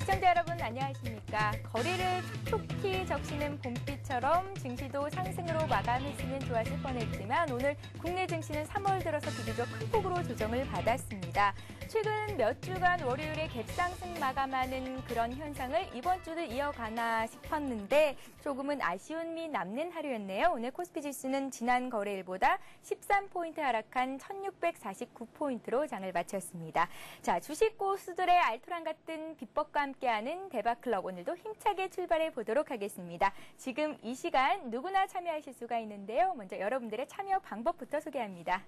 시청자 여러분 안녕하십니까. 거리를 촉촉히 적시는 봄비처럼 증시도 상승으로 마감했으면 좋았을 뻔했지만 오늘 국내 증시는 3월 들어서 비교적 큰 폭으로 조정을 받았습니다. 최근 몇 주간 월요일에 갭상승 마감하는 그런 현상을 이번 주도 이어가나 싶었는데 조금은 아쉬운 미 남는 하루였네요. 오늘 코스피 지수는 지난 거래일보다 13포인트 하락한 1649포인트로 장을 마쳤습니다. 자, 주식 고수들의 알토란 같은 비법과 함께하는 대박클럽 오늘도 힘차게 출발해 보도록 하겠습니다. 지금 이 시간 누구나 참여하실 수가 있는데요. 먼저 여러분들의 참여 방법부터 소개합니다.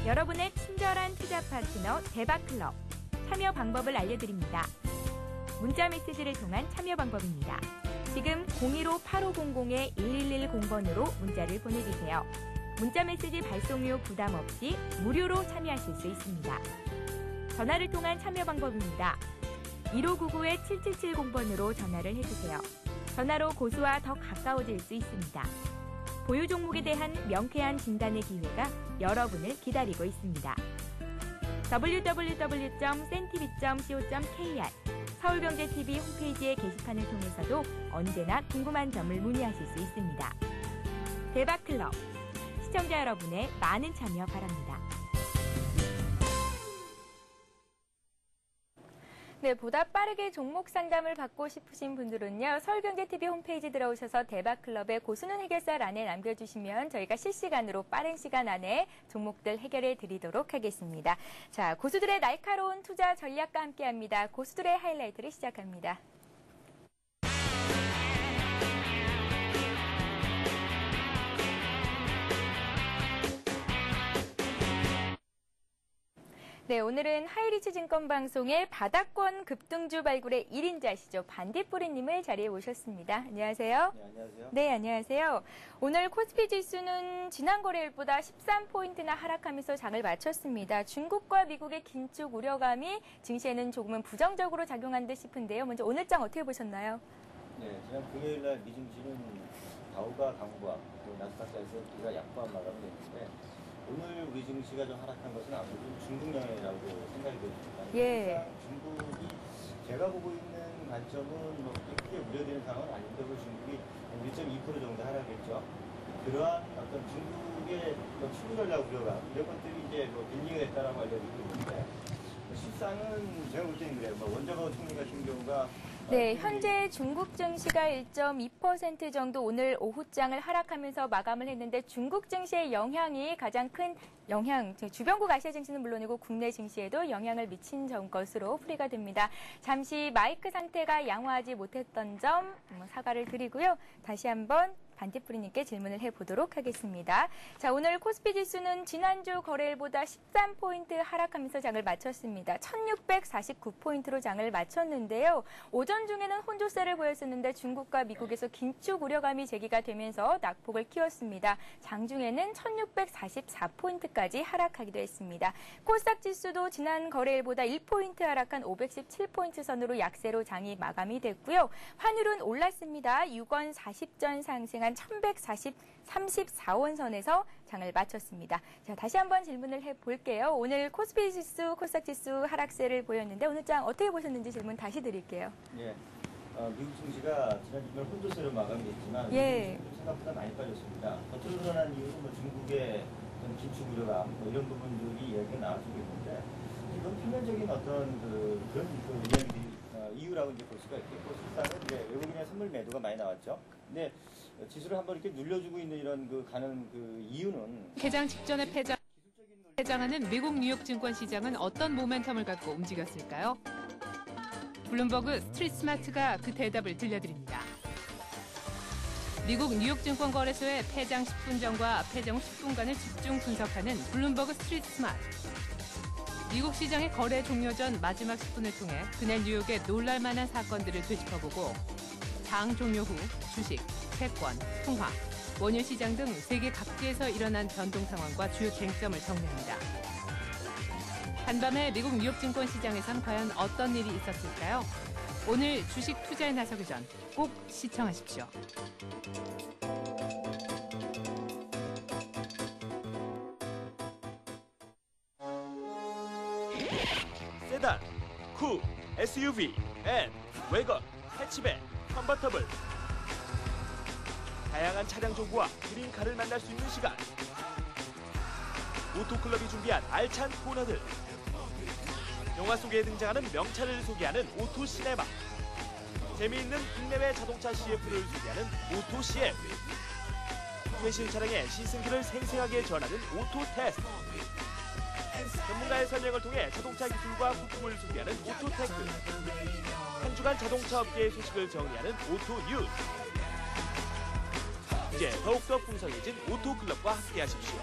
여러분의 친절한 투자 파트너 대박클럽 참여 방법을 알려드립니다. 문자 메시지를 통한 참여 방법입니다. 지금 015-8500-1110번으로 문자를 보내주세요. 문자 메시지 발송료 부담 없이 무료로 참여하실 수 있습니다. 전화를 통한 참여 방법입니다. 1599-7770번으로 전화를 해주세요. 전화로 고수와 더 가까워질 수 있습니다. 보유 종목에 대한 명쾌한 진단의 기회가 여러분을 기다리고 있습니다. www.sentv.co.kr 서울경제TV 홈페이지의 게시판을 통해서도 언제나 궁금한 점을 문의하실 수 있습니다. 대박클럽, 시청자 여러분의 많은 참여 바랍니다. 네, 보다 빠르게 종목 상담을 받고 싶으신 분들은요. 서울경제TV 홈페이지 들어오셔서 대박클럽의 고수는 해결사란에 남겨주시면 저희가 실시간으로 빠른 시간 안에 종목들 해결해 드리도록 하겠습니다. 자, 고수들의 날카로운 투자 전략과 함께합니다. 고수들의 하이라이트를 시작합니다. 네, 오늘은 하이리치 증권방송의 바닥권 급등주 발굴의 1인자시죠. 반딧불이님을 자리에 모셨습니다. 안녕하세요. 네, 안녕하세요. 네, 안녕하세요. 오늘 코스피 지수는 지난 거래일보다 13포인트나 하락하면서 장을 마쳤습니다. 중국과 미국의 긴축 우려감이 증시에는 조금은 부정적으로 작용한 듯 싶은데요. 먼저 오늘 장 어떻게 보셨나요? 네, 지난 금요일 날 미증시는 다우가 강보합, 또 나스닥에서 기가 약보합 마감됐는데 오늘 우리 증시가 좀 하락한 것은 아무래도 중국 영향이라고 생각이 됩니다. 예. 중국이 제가 보고 있는 관점은 뭐 크게 우려되는 상황은 아닌데 그 중국이 1.2% 정도 하락했죠. 그러한 어떤 중국의 추구 전략 우려감 이런 것들이 이제 빌딩이 됐다라고 알려지고 있는데 실상은 제가 볼 때는 그래요. 원자로 총리 같은 경우가 네, 현재 중국 증시가 1.2% 정도 오늘 오후장을 하락하면서 마감을 했는데 중국 증시의 영향이 가장 큰 영향, 주변국 아시아 증시는 물론이고 국내 증시에도 영향을 미친 것으로 풀이가 됩니다. 잠시 마이크 상태가 양호하지 못했던 점 사과를 드리고요. 다시 한번 반딧불이님께 질문을 해보도록 하겠습니다. 자, 오늘 코스피 지수는 지난주 거래일보다 13포인트 하락하면서 장을 마쳤습니다. 1649포인트로 장을 마쳤는데요. 오전 중에는 혼조세를 보였었는데 중국과 미국에서 긴축 우려감이 제기가 되면서 낙폭을 키웠습니다. 장중에는 1644포인트까지 하락하기도 했습니다. 코스닥 지수도 지난 거래일보다 1포인트 하락한 517포인트 선으로 약세로 장이 마감이 됐고요. 환율은 올랐습니다. 6원 40전 상승한 1134원 선에서 장을 마쳤습니다. 자, 다시 한번 질문을 해볼게요. 오늘 코스피 지수, 코스닥 지수 하락세를 보였는데 오늘 장 어떻게 보셨는지 질문 다시 드릴게요. 예, 미국 증시가 지난 주말 혼조세로 마감됐지만 예. 생각보다 많이 빠졌습니다. 겉으로 드러난 이유는 중국의 긴축 우려감 이런 부분들이 얘기가 나와주고 있는데 이건 표면적인 어떤 그런 이유라고 이제 볼 수가 있겠고 실상은 이제 외국인의 선물 매도가 많이 나왔죠. 근데 지수를 한번 이렇게 눌려주고 있는 이런 가는 이유는 개장 직전에 폐장하는 미국 뉴욕 증권 시장은 어떤 모멘텀을 갖고 움직였을까요? 블룸버그 스트리트 스마트가 그 대답을 들려드립니다. 미국 뉴욕 증권 거래소의 폐장 10분 전과 폐장 10분간을 집중 분석하는 블룸버그 스트리트 스마트. 미국 시장의 거래 종료 전 마지막 10분을 통해 그날 뉴욕의 놀랄만한 사건들을 되짚어보고 장 종료 후 주식, 채권, 통화, 원유 시장 등 세계 각지에서 일어난 변동 상황과 주요 쟁점을 정리합니다. 한밤에 미국 뉴욕 증권 시장에선 과연 어떤 일이 있었을까요? 오늘 주식 투자에 나서기 전 꼭 시청하십시오. 세단, 쿠, SUV, 앤, 웨건, 해치백, 컨버터블. 다양한 차량 정보와 그린카를 만날 수 있는 시간. 오토클럽이 준비한 알찬 코너들. 영화 속에 등장하는 명차를 소개하는 오토시네마. 재미있는 국내외 자동차 CF를 소개하는 오토CF. 최신 차량의 시승기를 생생하게 전하는 오토테스트. 전문가의 설명을 통해 자동차 기술과 부품을 소개하는 오토테크. 한 주간 자동차 업계의 소식을 정리하는 오토뉴스. 이제 더욱더 풍성해진 오토클럽과 함께하십시오.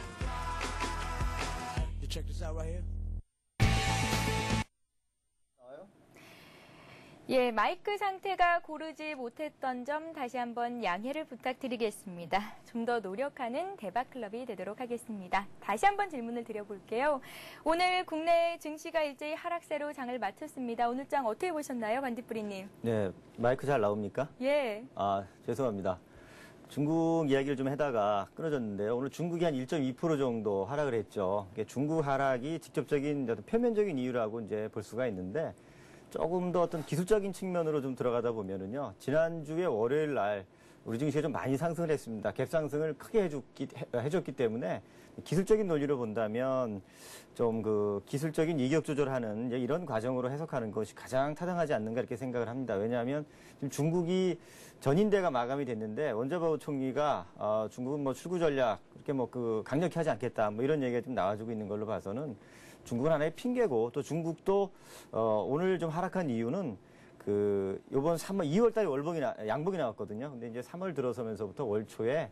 예, 마이크 상태가 고르지 못했던 점 다시 한번 양해를 부탁드리겠습니다. 좀 더 노력하는 대박클럽이 되도록 하겠습니다. 다시 한번 질문을 드려볼게요. 오늘 국내 증시가 일제히 하락세로 장을 마쳤습니다. 오늘 장 어떻게 보셨나요, 반딧불이님? 네, 마이크 잘 나옵니까? 예. 죄송합니다. 중국 이야기를 좀 하다가 끊어졌는데요. 오늘 중국이 한 1.2% 정도 하락을 했죠. 중국 하락이 직접적인 어떤 표면적인 이유라고 이제 볼 수가 있는데 조금 더 어떤 기술적인 측면으로 좀 들어가다 보면은요. 지난주에 월요일 날 우리 증시가 좀 많이 상승을 했습니다. 갭상승을 크게 해줬기 때문에 기술적인 논리로 본다면 좀 그 기술적인 이격 조절하는 이런 과정으로 해석하는 것이 가장 타당하지 않는가 이렇게 생각을 합니다. 왜냐하면 지금 중국이 전인대가 마감이 됐는데 원자바오 총리가 중국은 뭐 출구 전략 이렇게 뭐 그 강력히 하지 않겠다 뭐 이런 얘기가 좀 나와주고 있는 걸로 봐서는 중국은 하나의 핑계고 또 중국도 오늘 좀 하락한 이유는 요번 2월 달에 양봉이 나왔거든요. 근데 이제 3월 들어서면서부터 월 초에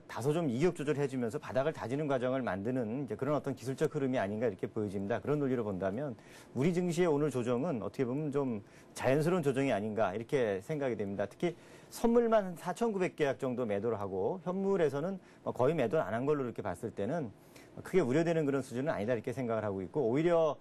다소 좀 이격 조절해주면서 바닥을 다지는 과정을 만드는 이제 그런 어떤 기술적 흐름이 아닌가 이렇게 보여집니다. 그런 논리로 본다면 우리 증시의 오늘 조정은 어떻게 보면 좀 자연스러운 조정이 아닌가 이렇게 생각이 됩니다. 특히 선물만 4,900계약 정도 매도를 하고 현물에서는 거의 매도를 안 한 걸로 이렇게 봤을 때는 크게 우려되는 그런 수준은 아니다 이렇게 생각을 하고 있고 오히려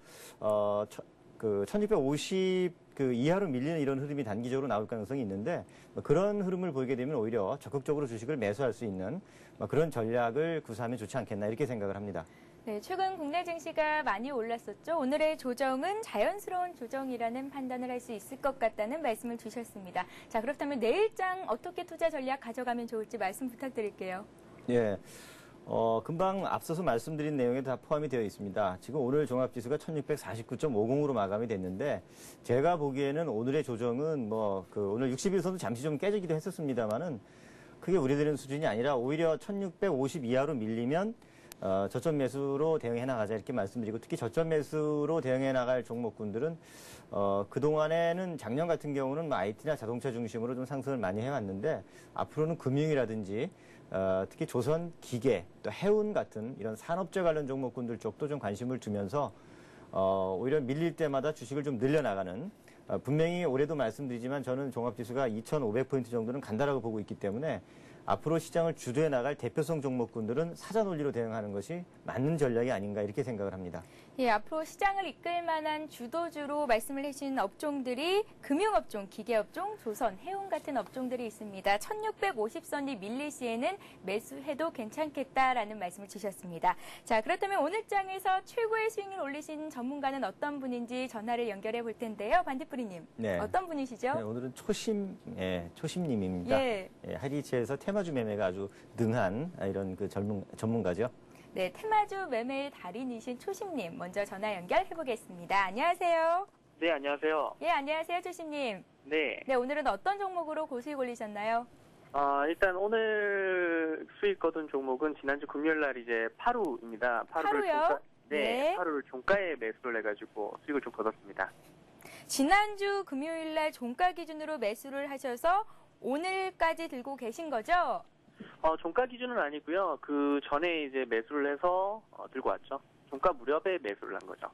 1650 이하로 밀리는 이런 흐름이 단기적으로 나올 가능성이 있는데 그런 흐름을 보이게 되면 오히려 적극적으로 주식을 매수할 수 있는 그런 전략을 구사하면 좋지 않겠나 이렇게 생각을 합니다. 네, 최근 국내 증시가 많이 올랐었죠. 오늘의 조정은 자연스러운 조정이라는 판단을 할 수 있을 것 같다는 말씀을 주셨습니다. 자, 그렇다면 내일장 어떻게 투자 전략 가져가면 좋을지 말씀 부탁드릴게요. 예. 금방 앞서서 말씀드린 내용에 다 포함이 되어 있습니다. 지금 오늘 종합지수가 1649.50으로 마감이 됐는데, 제가 보기에는 오늘의 조정은 오늘 60일선도 잠시 좀 깨지기도 했었습니다만은, 크게 우려되는 수준이 아니라 오히려 1650 이하로 밀리면, 저점 매수로 대응해 나가자 이렇게 말씀드리고, 특히 저점 매수로 대응해 나갈 종목군들은, 그동안에는 작년 같은 경우는 IT나 자동차 중심으로 좀 상승을 많이 해왔는데, 앞으로는 금융이라든지, 특히 조선, 기계, 또 해운 같은 이런 산업재 관련 종목군들 쪽도 좀 관심을 두면서 오히려 밀릴 때마다 주식을 좀 늘려나가는 분명히 올해도 말씀드리지만 저는 종합지수가 2,500포인트 정도는 간다라고 보고 있기 때문에 앞으로 시장을 주도해 나갈 대표성 종목군들은 사자 논리로 대응하는 것이 맞는 전략이 아닌가 이렇게 생각을 합니다. 예, 앞으로 시장을 이끌 만한 주도주로 말씀을 해주신 업종들이 금융업종, 기계업종, 조선, 해운 같은 업종들이 있습니다. 1650선이 밀릴 시에는 매수해도 괜찮겠다라는 말씀을 주셨습니다. 자, 그렇다면 오늘 장에서 최고의 스윙을 올리신 전문가는 어떤 분인지 전화를 연결해 볼 텐데요. 반딧불이님, 네. 어떤 분이시죠? 네, 오늘은 초심님입니다. 예. 하이리츠에서 테마주 매매가 아주 능한 이런 그 전문가죠. 네, 테마주 매매의 달인이신 초심님 먼저 전화 연결해 보겠습니다. 안녕하세요. 네, 안녕하세요. 예, 안녕하세요, 초심님. 네. 네, 오늘은 어떤 종목으로 고수익 올리셨나요? 일단 오늘 수익 거둔 종목은 지난주 금요일 날 이제 파루입니다. 파루요? 네. 파루를 종가에 매수를 해가지고 수익을 좀 거뒀습니다. 지난주 금요일 날 종가 기준으로 매수를 하셔서 오늘까지 들고 계신 거죠? 종가 기준은 아니고요. 그 전에 이제 매수를 해서 들고 왔죠. 종가 무렵에 매수를 한 거죠.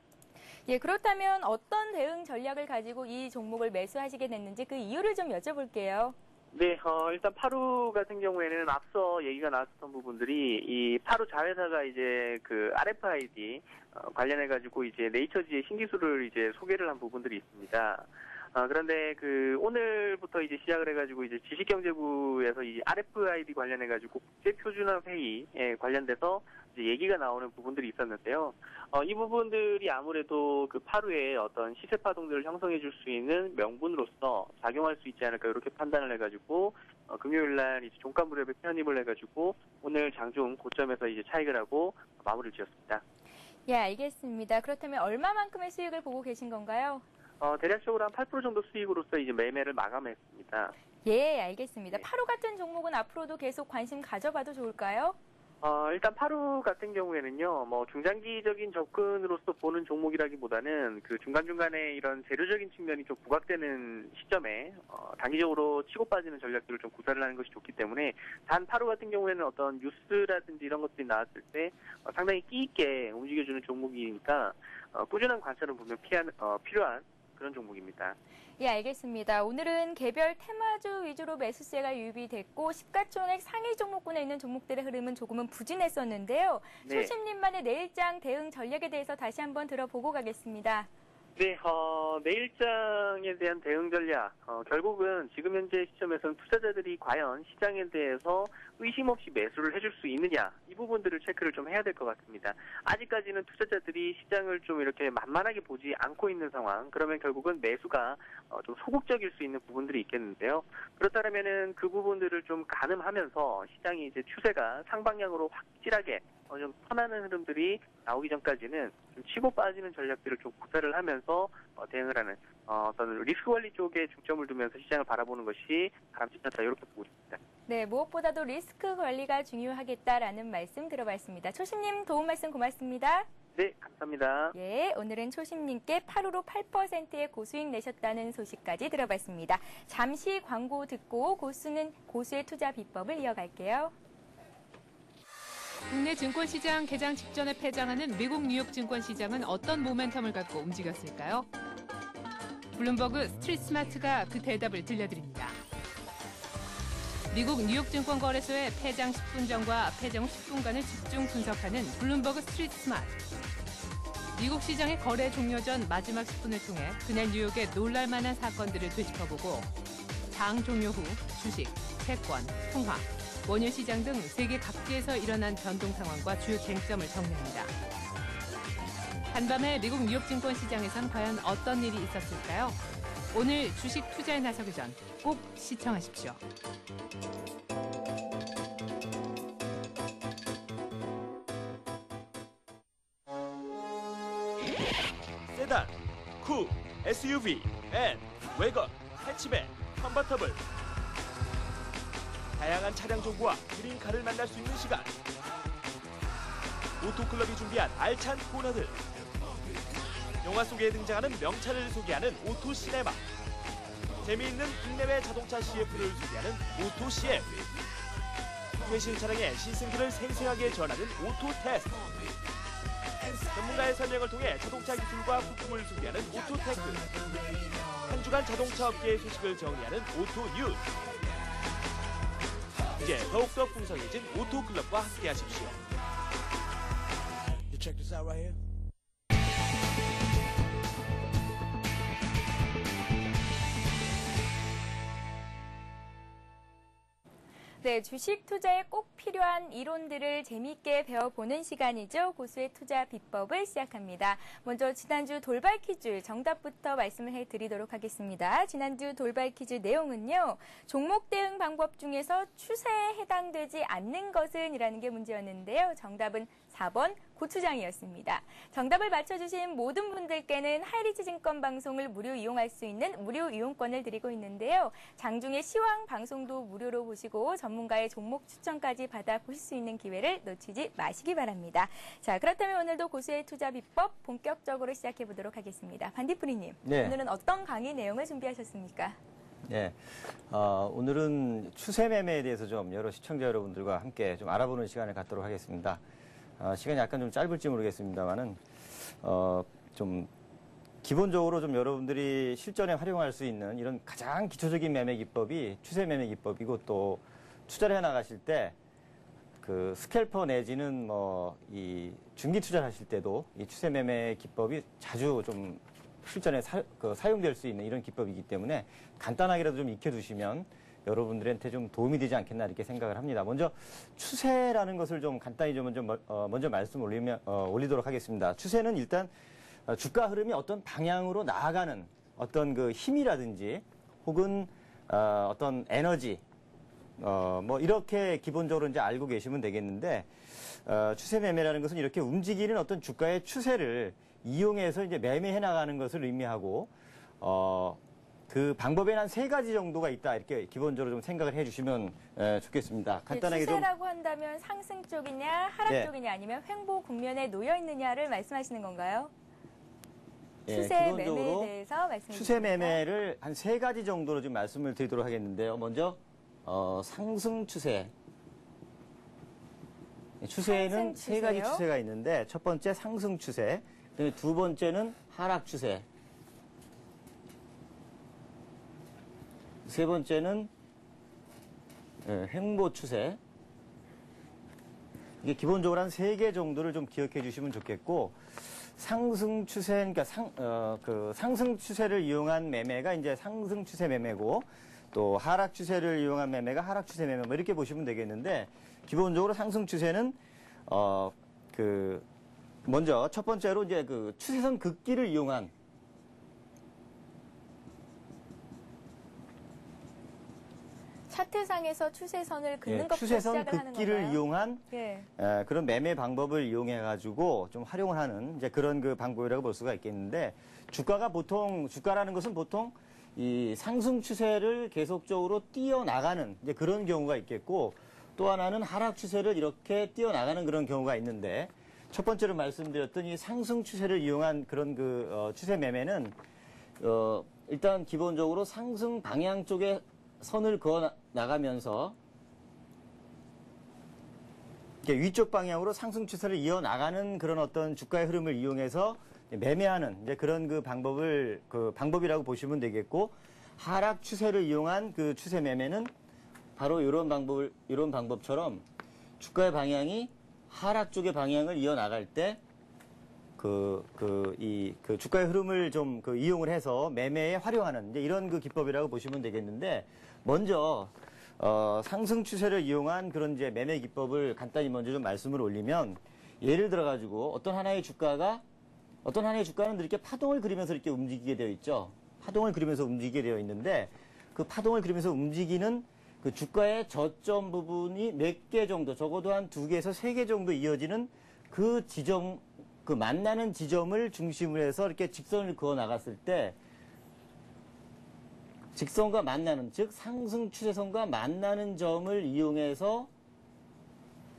예, 그렇다면 어떤 대응 전략을 가지고 이 종목을 매수하시게 됐는지 그 이유를 좀 여쭤볼게요. 네, 일단 파루 같은 경우에는 앞서 얘기가 나왔던 부분들이 이 파루 자회사가 이제 그 RFID 관련해가지고 이제 네이처지의 신기술을 이제 소개를 한 부분들이 있습니다. 그런데 오늘부터 이제 시작을 해가지고 이제 지식경제부에서 이 RFID 관련해가지고 국제표준화 회의에 관련돼서 이제 얘기가 나오는 부분들이 있었는데요. 이 부분들이 아무래도 그 파루의 어떤 시세 파동들을 형성해 줄 수 있는 명분으로서 작용할 수 있지 않을까 이렇게 판단을 해가지고 금요일 날 이제 종가 무렵에 편입을 해가지고 오늘 장중 고점에서 이제 차익을 하고 마무리를 지었습니다. 예, 알겠습니다. 그렇다면 얼마만큼의 수익을 보고 계신 건가요? 대략적으로 한 8% 정도 수익으로서 이제 매매를 마감했습니다. 예, 알겠습니다. 네. 파루 같은 종목은 앞으로도 계속 관심 가져봐도 좋을까요? 일단 파루 같은 경우에는요, 뭐 중장기적인 접근으로서 보는 종목이라기보다는 그 중간중간에 이런 재료적인 측면이 좀 부각되는 시점에 단기적으로 치고 빠지는 전략들을 좀 구사를 하는 것이 좋기 때문에 단 파루 같은 경우에는 어떤 뉴스라든지 이런 것들이 나왔을 때 상당히 끼 있게 움직여주는 종목이니까 꾸준한 관찰은 분명 필요한 그런 종목입니다. 예, 알겠습니다. 오늘은 개별 테마주 위주로 매수세가 유입이 됐고 시가총액 상위 종목군에 있는 종목들의 흐름은 조금은 부진했었는데요. 네. 초심님만의 내일장 대응 전략에 대해서 다시 한번 들어보고 가겠습니다. 네, 내일장에 대한 대응 전략, 결국은 지금 현재 시점에서는 투자자들이 과연 시장에 대해서 의심 없이 매수를 해줄 수 있느냐, 이 부분들을 체크를 좀 해야 될 것 같습니다. 아직까지는 투자자들이 시장을 좀 이렇게 만만하게 보지 않고 있는 상황, 그러면 결국은 매수가 좀 소극적일 수 있는 부분들이 있겠는데요. 그렇다면은 그 부분들을 좀 가늠하면서 시장이 이제 추세가 상방향으로 확실하게 좀 편안한 흐름들이 나오기 전까지는 좀 치고 빠지는 전략들을 좀 구사를 하면서 대응을 하는 어떤 리스크 관리 쪽에 중점을 두면서 시장을 바라보는 것이 바람직하다 이렇게 보고 있습니다. 네, 무엇보다도 리스크 관리가 중요하겠다라는 말씀 들어봤습니다. 초심님 도움 말씀 고맙습니다. 네, 감사합니다. 예, 오늘은 초심님께 8으로 8%의 고수익 내셨다는 소식까지 들어봤습니다. 잠시 광고 듣고 고수의 투자 비법을 이어갈게요. 국내 증권시장 개장 직전에 폐장하는 미국 뉴욕 증권시장은 어떤 모멘텀을 갖고 움직였을까요? 블룸버그 스트리트 스마트가 그 대답을 들려드립니다. 미국 뉴욕 증권거래소의 폐장 10분 전과 폐장 10분간을 집중 분석하는 블룸버그 스트리트 스마트. 미국 시장의 거래 종료 전 마지막 10분을 통해 그날 뉴욕의 놀랄만한 사건들을 되짚어보고 장 종료 후 주식, 채권, 통화, 원유 시장 등 세계 각지에서 일어난 변동 상황과 주요 쟁점을 정리합니다. 한밤에 미국 뉴욕 증권 시장에선 과연 어떤 일이 있었을까요? 오늘 주식 투자에 나서기 전 꼭 시청하십시오. 세단, 쿱, SUV, 밴, 웨건, 해치백, 컨버터블. 다양한 차량 정보와 그린카를 만날 수 있는 시간. 오토클럽이 준비한 알찬 코너들. 영화 속에 등장하는 명차를 소개하는 오토시네마. 재미있는 국내외 자동차 CF를 소개하는 오토CF. 최신 차량의 시승기를 생생하게 전하는 오토테스트. 전문가의 설명을 통해 자동차 기술과 부품을 소개하는 오토테크. 한 주간 자동차 업계의 소식을 정리하는 오토뉴스. 이제 더욱더 풍성해진 오토클럽과 함께하십시오. 네, 주식 투자에 꼭 필요한 이론들을 재미있게 배워보는 시간이죠. 고수의 투자 비법을 시작합니다. 먼저 지난주 돌발 퀴즈 정답부터 말씀을 해드리도록 하겠습니다. 지난주 돌발 퀴즈 내용은요. 종목 대응 방법 중에서 추세에 해당되지 않는 것은 이라는 게 문제였는데요. 정답은 4번 고추장이었습니다. 정답을 맞춰주신 모든 분들께는 하이리치 증권 방송을 무료 이용할 수 있는 무료 이용권을 드리고 있는데요. 장중에 시황 방송도 무료로 보시고 전문가의 종목 추천까지 받아보실 수 있는 기회를 놓치지 마시기 바랍니다. 자, 그렇다면 오늘도 고수의 투자 비법 본격적으로 시작해 보도록 하겠습니다. 반디프리님, 네. 오늘은 어떤 강의 내용을 준비하셨습니까? 네, 오늘은 추세 매매에 대해서 좀 여러 시청자 여러분들과 함께 좀 알아보는 시간을 갖도록 하겠습니다. 시간이 약간 좀 짧을지 모르겠습니다만은, 좀, 기본적으로 좀 여러분들이 실전에 활용할 수 있는 이런 가장 기초적인 매매 기법이 추세 매매 기법이고 또 투자를 해 나가실 때 그 스캘퍼 내지는 뭐 이 중기 투자를 하실 때도 이 추세 매매 기법이 자주 좀 실전에 사용될 수 있는 이런 기법이기 때문에 간단하게라도 좀 익혀두시면 여러분들한테 좀 도움이 되지 않겠나 이렇게 생각을 합니다. 먼저 추세라는 것을 좀 간단히 좀 먼저 말씀 올리도록 하겠습니다. 추세는 일단 주가 흐름이 어떤 방향으로 나아가는 어떤 그 힘이라든지 혹은 어떤 에너지 뭐 이렇게 기본적으로 이제 알고 계시면 되겠는데 추세 매매라는 것은 이렇게 움직이는 어떤 주가의 추세를 이용해서 이제 매매해 나가는 것을 의미하고 그 방법에는 한 3가지 정도가 있다 이렇게 기본적으로 좀 생각을 해주시면 좋겠습니다. 간단하게 추세라고 한다면 상승 쪽이냐 하락 예. 쪽이냐 아니면 횡보 국면에 놓여 있느냐를 말씀하시는 건가요? 예, 추세 매매에 대해서 말씀해 추세 주십니까? 매매를 한 3가지 정도로 좀 말씀을 드리도록 하겠는데요. 먼저 상승 추세. 추세에는 상승 3가지 추세요? 추세가 있는데 첫 번째 상승 추세, 그다음에 두 번째는 하락 추세, 세 번째는 횡보 추세. 이게 기본적으로 한 3개 정도를 좀 기억해 주시면 좋겠고, 상승 추세, 그러니까 상승 추세를 이용한 매매가 이제 상승 추세 매매고, 또 하락 추세를 이용한 매매가 하락 추세 매매, 뭐 이렇게 보시면 되겠는데, 기본적으로 상승 추세는 먼저 첫 번째로 이제 그 추세선 긋기를 이용한 차트상에서 추세선을 긋는 것부터 추세선 시작을 하는 긋기를 건가요? 이용한 예. 그런 매매 방법을 이용해 가지고 좀 활용을 하는 이제 그런 그 방법이라고 볼 수가 있겠는데, 주가라는 것은 보통 이 상승 추세를 계속적으로 뛰어나가는 이제 그런 경우가 있겠고, 또 하나는 하락 추세를 이렇게 뛰어나가는 그런 경우가 있는데, 첫 번째로 말씀드렸던 이 상승 추세를 이용한 그런 추세 매매는 일단 기본적으로 상승 방향 쪽에 선을 그어 나가면서 이렇게 위쪽 방향으로 상승 추세를 이어 나가는 그런 어떤 주가의 흐름을 이용해서 매매하는 이제 그런 방법이라고 보시면 되겠고, 하락 추세를 이용한 그 추세 매매는 바로 이런 방법처럼 주가의 방향이 하락 쪽의 방향을 이어 나갈 때 주가의 흐름을 좀 이용을 해서 매매에 활용하는 이제 이런 기법이라고 보시면 되겠는데, 먼저 상승 추세를 이용한 그런 이제 매매 기법을 간단히 먼저 좀 말씀을 올리면, 예를 들어 가지고 어떤 하나의 주가는 이렇게 파동을 그리면서 이렇게 움직이게 되어 있죠. 파동을 그리면서 움직이게 되어 있는데, 그 파동을 그리면서 움직이는 그 주가의 저점 부분이 몇 개 정도, 적어도 한 2개에서 3개 정도 이어지는 그 지점, 그 만나는 지점을 중심으로 해서 이렇게 직선을 그어 나갔을 때, 직선과 만나는, 즉 상승 추세선과 만나는 점을 이용해서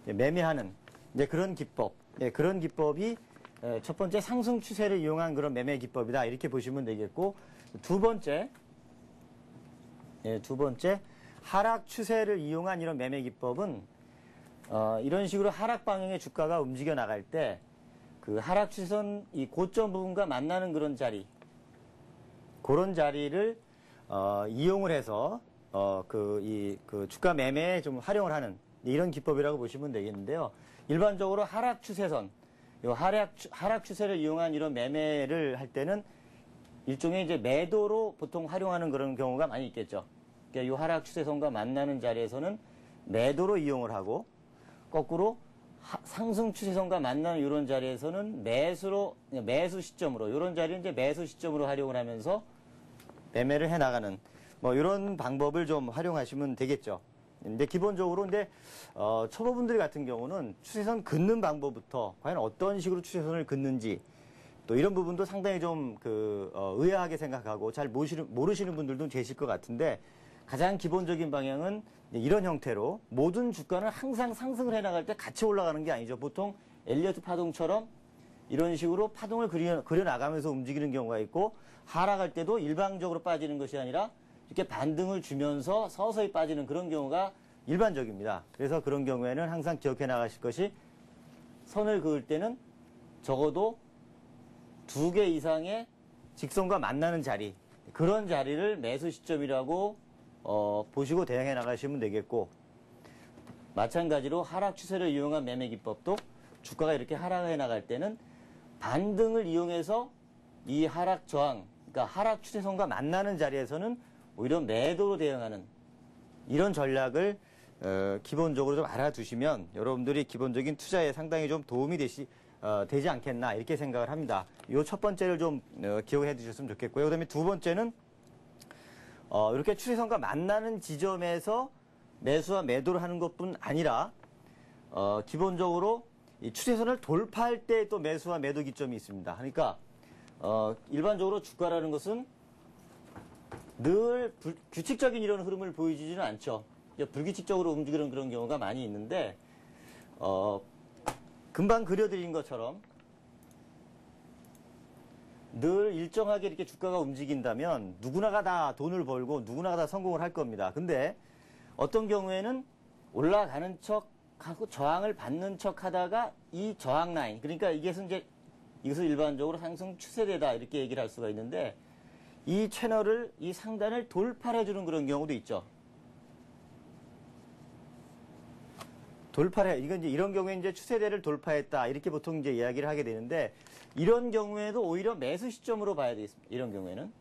매매하는 이제 그런 기법, 그런 기법이 첫 번째 상승 추세를 이용한 그런 매매 기법이다 이렇게 보시면 되겠고, 두 번째 하락 추세를 이용한 이런 매매 기법은 이런 식으로 하락 방향의 주가가 움직여 나갈 때 그 하락 추세선 이 고점 부분과 만나는 그런 자리, 그런 자리를 이용을 해서 주가 매매에 좀 활용을 하는 이런 기법이라고 보시면 되겠는데요. 일반적으로 하락 추세선, 하락 추세를 이용한 이런 매매를 할 때는 일종의 이제 매도로 보통 활용하는 그런 경우가 많이 있겠죠. 그러니까 이 하락 추세선과 만나는 자리에서는 매도로 이용을 하고, 거꾸로 상승 추세선과 만나는 이런 자리에서는 매수 시점으로, 이런 자리는 이제 매수 시점으로 활용을 하면서 매매를 해 나가는 뭐 이런 방법을 좀 활용하시면 되겠죠. 근데 기본적으로 초보분들 같은 경우는 추세선 긋는 방법부터 과연 어떤 식으로 추세선을 긋는지, 또 이런 부분도 상당히 좀 의아하게 생각하고 잘 모르시는 분들도 계실 것 같은데, 가장 기본적인 방향은 이런 형태로 모든 주가는 항상 상승을 해나갈 때 같이 올라가는 게 아니죠. 보통 엘리어트 파동처럼 이런 식으로 파동을 그려나가면서 움직이는 경우가 있고, 하락할 때도 일방적으로 빠지는 것이 아니라 이렇게 반등을 주면서 서서히 빠지는 그런 경우가 일반적입니다. 그래서 그런 경우에는 항상 기억해 나가실 것이, 선을 그을 때는 적어도 2개 이상의 직선과 만나는 자리, 그런 자리를 매수 시점이라고 보시고 대응해 나가시면 되겠고, 마찬가지로 하락 추세를 이용한 매매 기법도 주가가 이렇게 하락해 나갈 때는 반등을 이용해서 이 하락 저항, 그러니까 하락 추세선과 만나는 자리에서는 오히려 매도로 대응하는 이런 전략을 기본적으로 좀 알아두시면 여러분들이 기본적인 투자에 상당히 좀 도움이 되지 않겠나 이렇게 생각을 합니다. 이 첫 번째를 좀 기억해 두셨으면 좋겠고요. 그다음에 두 번째는 이렇게 추세선과 만나는 지점에서 매수와 매도를 하는 것뿐 아니라 기본적으로 이 추세선을 돌파할 때 또 매수와 매도 기점이 있습니다. 그러니까 일반적으로 주가라는 것은 늘 규칙적인 이런 흐름을 보여주지는 않죠. 불규칙적으로 움직이는 그런 경우가 많이 있는데 금방 그려드린 것처럼 늘 일정하게 이렇게 주가가 움직인다면 누구나가 다 돈을 벌고 누구나가 다 성공을 할 겁니다. 근데 어떤 경우에는 올라가는 척하고 저항을 받는 척 하다가 이 저항 라인, 그러니까 이것을 일반적으로 상승 추세대다 이렇게 얘기를 할 수가 있는데 이 채널을, 이 상단을 돌파해주는 그런 경우도 있죠. 이런 경우에 이제 추세대를 돌파했다. 이렇게 보통 이제 이야기를 하게 되는데, 이런 경우에도 오히려 매수 시점으로 봐야 되겠습니다. 이런 경우에는.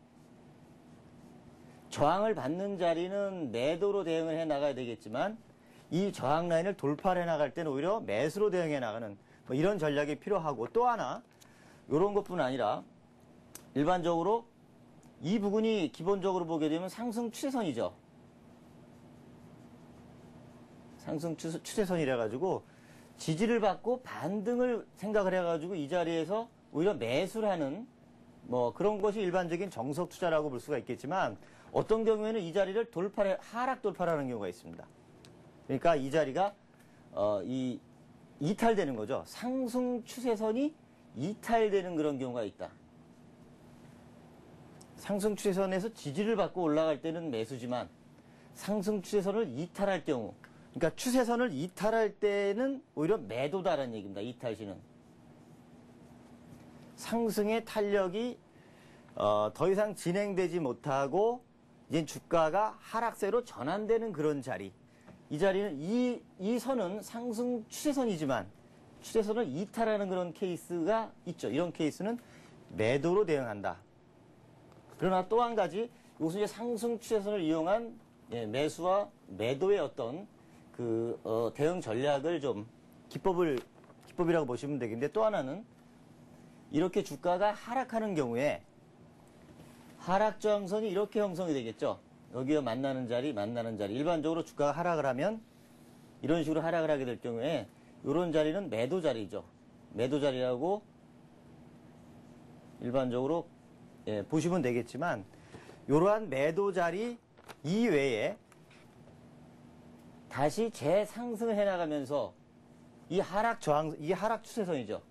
저항을 받는 자리는 매도로 대응을 해 나가야 되겠지만, 이 저항 라인을 돌파해 나갈 때는 오히려 매수로 대응해 나가는 뭐 이런 전략이 필요하고, 또 하나, 이런 것뿐 아니라, 일반적으로 이 부분이 기본적으로 보게 되면 상승 추세선이죠. 상승 추세선이라 가지고 지지를 받고 반등을 생각을 해가지고 이 자리에서 오히려 매수를 하는 뭐 그런 것이 일반적인 정석 투자라고 볼 수가 있겠지만 어떤 경우에는 이 자리를 하락 돌파하는 경우가 있습니다. 그러니까 이 자리가 이탈되는 거죠. 상승 추세선이 이탈되는 그런 경우가 있다. 상승 추세선에서 지지를 받고 올라갈 때는 매수지만 상승 추세선을 이탈할 경우, 그러니까 추세선을 이탈할 때는 오히려 매도다라는 얘기입니다. 이탈 시는. 상승의 탄력이 더 이상 진행되지 못하고 이제 주가가 하락세로 전환되는 그런 자리. 이 자리는 이 선은 상승 추세선이지만 추세선을 이탈하는 그런 케이스가 있죠. 이런 케이스는 매도로 대응한다. 그러나 또 한 가지, 이것은 이제 상승 추세선을 이용한 매수와 매도의 어떤 대응 전략을 좀 기법이라고 보시면 되겠는데, 또 하나는 이렇게 주가가 하락하는 경우에 하락 저항선이 이렇게 형성이 되겠죠. 여기와 만나는 자리. 일반적으로 주가가 하락을 하면 이런 식으로 하락을 하게 될 경우에 이런 자리는 매도 자리죠. 매도 자리라고 일반적으로 보시면 되겠지만, 이러한 매도 자리 이외에 다시 재상승을 해나가면서 이 하락 추세선이죠.